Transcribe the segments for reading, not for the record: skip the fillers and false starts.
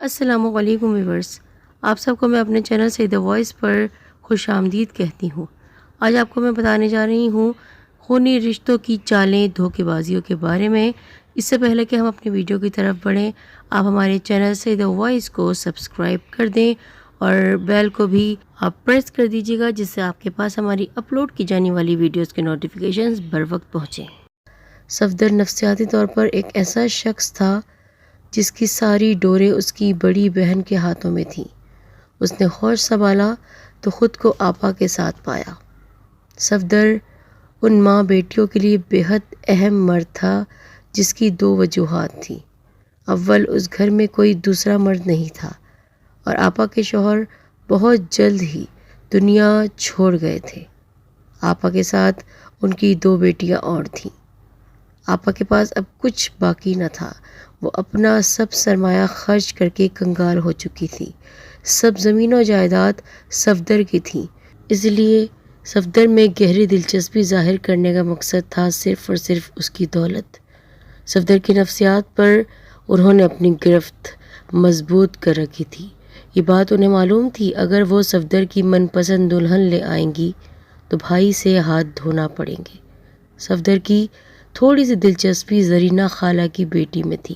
السلام علیکم ویورز، آپ سب کو میں اپنے چینل سے دا وائس پر خوش آمدید کہتی ہوں۔ آج آپ کو میں بتانے جا رہی ہوں خونی رشتوں کی چالیں، دھوکے بازیوں کے بارے میں۔ اس سے پہلے کہ ہم اپنی ویڈیو کی طرف بڑھیں، آپ ہمارے چینل سے دا وائس کو سبسکرائب کر دیں اور بیل کو بھی آپ پریس کر دیجیے گا، جس سے آپ کے پاس ہماری اپلوڈ کی جانے والی ویڈیوز کے نوٹیفیکیشنز بر وقت پہنچیں۔ صفدر نفسیاتی طور پر ایک ایسا شخص تھا جس کی ساری ڈوریں اس کی بڑی بہن کے ہاتھوں میں تھیں۔ اس نے ہوش سنبھالا تو خود کو آپا کے ساتھ پایا۔ صفدر ان ماں بیٹیوں کے لیے بے حد اہم مرد تھا جس کی دو وجوہات تھیں۔ اول، اس گھر میں کوئی دوسرا مرد نہیں تھا اور آپا کے شوہر بہت جلد ہی دنیا چھوڑ گئے تھے۔ آپا کے ساتھ ان کی دو بیٹیاں اور تھیں۔ آپا کے پاس اب کچھ باقی نہ تھا۔ وہ اپنا سب سرمایہ خرچ کر کے کنگال ہو چکی تھی۔ سب زمین و جائیداد صفدر کی تھی، اس لیے صفدر میں گہری دلچسپی ظاہر کرنے کا مقصد تھا صرف اور صرف اس کی دولت۔ صفدر کی نفسیات پر انہوں نے اپنی گرفت مضبوط کر رکھی تھی۔ یہ بات انہیں معلوم تھی، اگر وہ صفدر کی من پسند دلہن لے آئیں گی تو بھائی سے ہاتھ دھونا پڑیں گے۔ صفدر کی تھوڑی سی دلچسپی زرینہ خالہ کی بیٹی میں تھی۔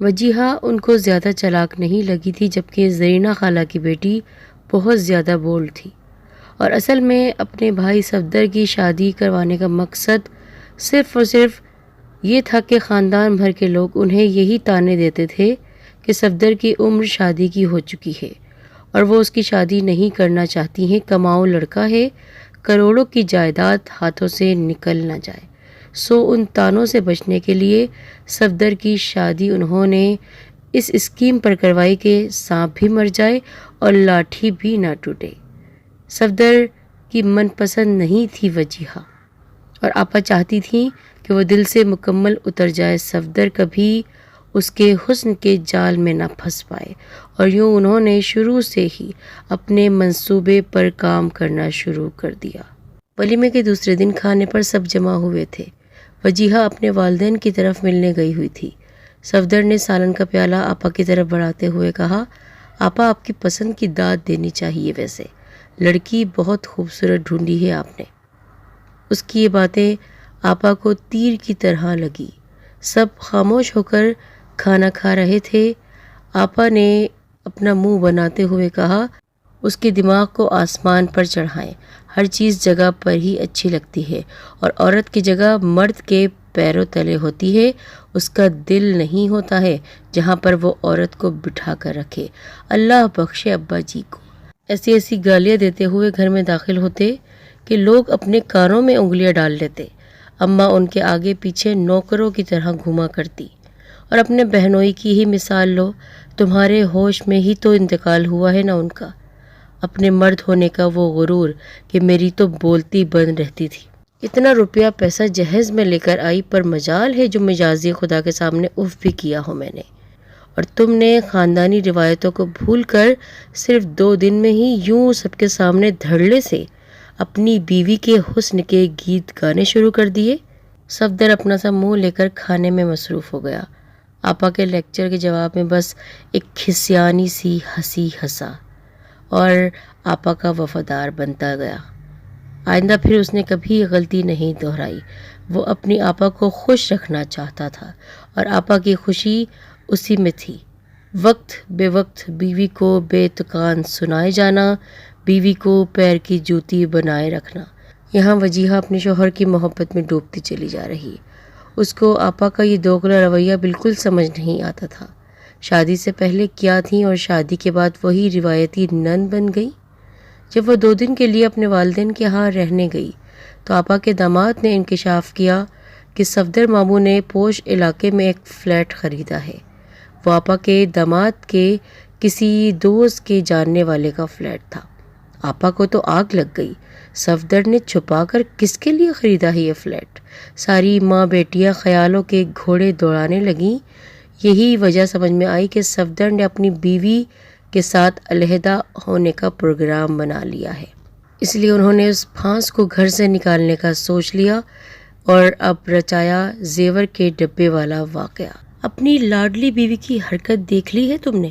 وجیہہ ان کو زیادہ چالاک نہیں لگی تھی، جبکہ زرینہ خالہ کی بیٹی بہت زیادہ بولڈ تھی، اور اصل میں اپنے بھائی صفدر کی شادی کروانے کا مقصد صرف اور صرف یہ تھا کہ خاندان بھر کے لوگ انہیں یہی طعنے دیتے تھے کہ صفدر کی عمر شادی کی ہو چکی ہے اور وہ اس کی شادی نہیں کرنا چاہتی ہیں۔ کماؤ لڑکا ہے، کروڑوں کی جائیداد ہاتھوں سے نکل نہ جائے۔ سو ان طعنوں سے بچنے کے لیے صفدر کی شادی انہوں نے اس اسکیم پر کروائی کہ سانپ بھی مر جائے اور لاٹھی بھی نہ ٹوٹے۔ صفدر کی من پسند نہیں تھی وجیہہ، اور آپا چاہتی تھیں کہ وہ دل سے مکمل اتر جائے، صفدر کبھی اس کے حسن کے جال میں نہ پھنس پائے، اور یوں انہوں نے شروع سے ہی اپنے منصوبے پر کام کرنا شروع کر دیا۔ ولیمے کے دوسرے دن کھانے پر سب جمع ہوئے تھے۔ وجیہہ اپنے والدین کی طرف ملنے گئی ہوئی تھی۔ صفدر نے سالن کا پیالہ آپا کی طرف بڑھاتے ہوئے کہا، آپا، آپ کی پسند کی داد دینی چاہیے، ویسے لڑکی بہت خوبصورت ڈھونڈی ہے آپ نے۔ اس کی یہ باتیں آپا کو تیر کی طرح لگی۔ سب خاموش ہو کر کھانا کھا رہے تھے۔ آپا نے اپنا منہ بناتے ہوئے کہا، اس کے دماغ کو آسمان پر چڑھائیں، ہر چیز جگہ پر ہی اچھی لگتی ہے، اور عورت کی جگہ مرد کے پیروں تلے ہوتی ہے، اس کا دل نہیں ہوتا ہے جہاں پر وہ عورت کو بٹھا کر رکھے۔ اللہ بخشے ابا جی کو۔ ایسی ایسی گالیاں دیتے ہوئے گھر میں داخل ہوتے کہ لوگ اپنے کانوں میں انگلیاں ڈال لیتے۔ اماں ان کے آگے پیچھے نوکروں کی طرح گھوما کرتی۔ اور اپنے بہنوئی کی ہی مثال لو، تمہارے ہوش میں ہی تو انتقال ہوا ہے نا ان کا۔ اپنے مرد ہونے کا وہ غرور کہ میری تو بولتی بند رہتی تھی، اتنا روپیہ پیسہ جہیز میں لے کر آئی، پر مجال ہے جو مجازی خدا کے سامنے اف بھی کیا ہو میں نے، اور تم نے خاندانی روایتوں کو بھول کر صرف 2 دن میں ہی یوں سب کے سامنے دھڑلے سے اپنی بیوی کے حسن کے گیت گانے شروع کر دیے۔ صفدر اپنا سا منہ لے کر کھانے میں مصروف ہو گیا۔ آپا کے لیکچر کے جواب میں بس ایک کھسیانی سی ہنسی ہنسا اور آپا کا وفادار بنتا گیا۔ آئندہ پھر اس نے کبھی غلطی نہیں دہرائی۔ وہ اپنی آپا کو خوش رکھنا چاہتا تھا اور آپا کی خوشی اسی میں تھی۔ وقت بے وقت بیوی کو بے تکان سنائے جانا، بیوی کو پیر کی جوتی بنائے رکھنا۔ یہاں وجیہہ اپنے شوہر کی محبت میں ڈوبتی چلی جا رہی۔ اس کو آپا کا یہ دوگلا رویہ بالکل سمجھ نہیں آتا تھا۔ شادی سے پہلے کیا تھیں اور شادی کے بعد وہی روایتی نند بن گئی۔ جب وہ 2 دن کے لیے اپنے والدین کے ہاں رہنے گئی تو آپا کے داماد نے انکشاف کیا کہ صفدر ماموں نے پوش علاقے میں ایک فلیٹ خریدا ہے۔ وہ آپا کے داماد کے کسی دوست کے جاننے والے کا فلیٹ تھا۔ آپا کو تو آگ لگ گئی۔ صفدر نے چھپا کر کس کے لیے خریدا ہے یہ فلیٹ؟ ساری ماں بیٹیاں خیالوں کے گھوڑے دوڑانے لگیں۔ یہی وجہ سمجھ میں آئی کہ صفدر نے اپنی بیوی کے ساتھ علیحدہ ہونے کا پروگرام بنا لیا ہے، اس لیے انہوں نے اس پھانس کو گھر سے نکالنے کا سوچ لیا اور اب رچایا زیور کے ڈبے والا واقعہ۔ اپنی لاڈلی بیوی کی حرکت دیکھ لی ہے تم نے؟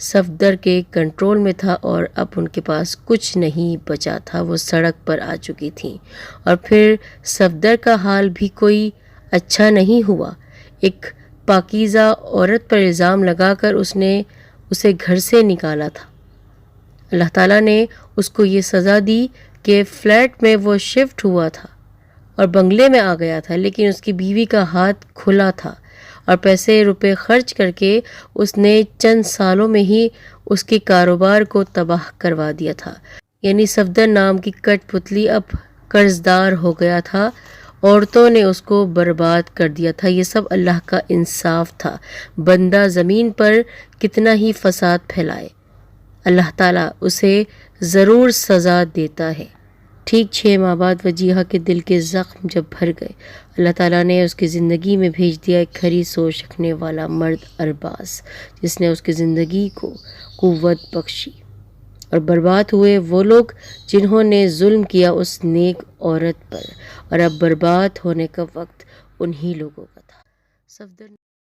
صفدر کے کنٹرول میں تھا اور اب ان کے پاس کچھ نہیں بچا تھا، وہ سڑک پر آ چکی تھیں۔ اور پھر صفدر کا حال بھی کوئی اچھا نہیں ہوا۔ ایک پاکیزہ عورت پر الزام لگا کر اس نے اسے گھر سے نکالا تھا۔ اللہ تعالیٰ نے اس کو یہ سزا دی کہ فلیٹ میں وہ شفٹ ہوا تھا اور بنگلے میں آ گیا تھا، لیکن اس کی بیوی کا ہاتھ کھلا تھا اور پیسے روپے خرچ کر کے اس نے چند سالوں میں ہی اس کے کاروبار کو تباہ کروا دیا تھا۔ یعنی صفدر نام کی کٹ پتلی اب قرض دار ہو گیا تھا، عورتوں نے اس کو برباد کر دیا تھا۔ یہ سب اللہ کا انصاف تھا۔ بندہ زمین پر کتنا ہی فساد پھیلائے، اللہ تعالیٰ اسے ضرور سزا دیتا ہے۔ ٹھیک 6 ماہ بعد وجیہہ کے دل کے زخم جب بھر گئے، اللہ تعالیٰ نے اس کی زندگی میں بھیج دیا ایک کھری سوچ رکھنے والا مرد ارباز، جس نے اس کی زندگی کو قوت بخشی۔ اور برباد ہوئے وہ لوگ جنہوں نے ظلم کیا اس نیک عورت پر، اور اب برباد ہونے کا وقت انہی لوگوں کا تھا۔ صفدر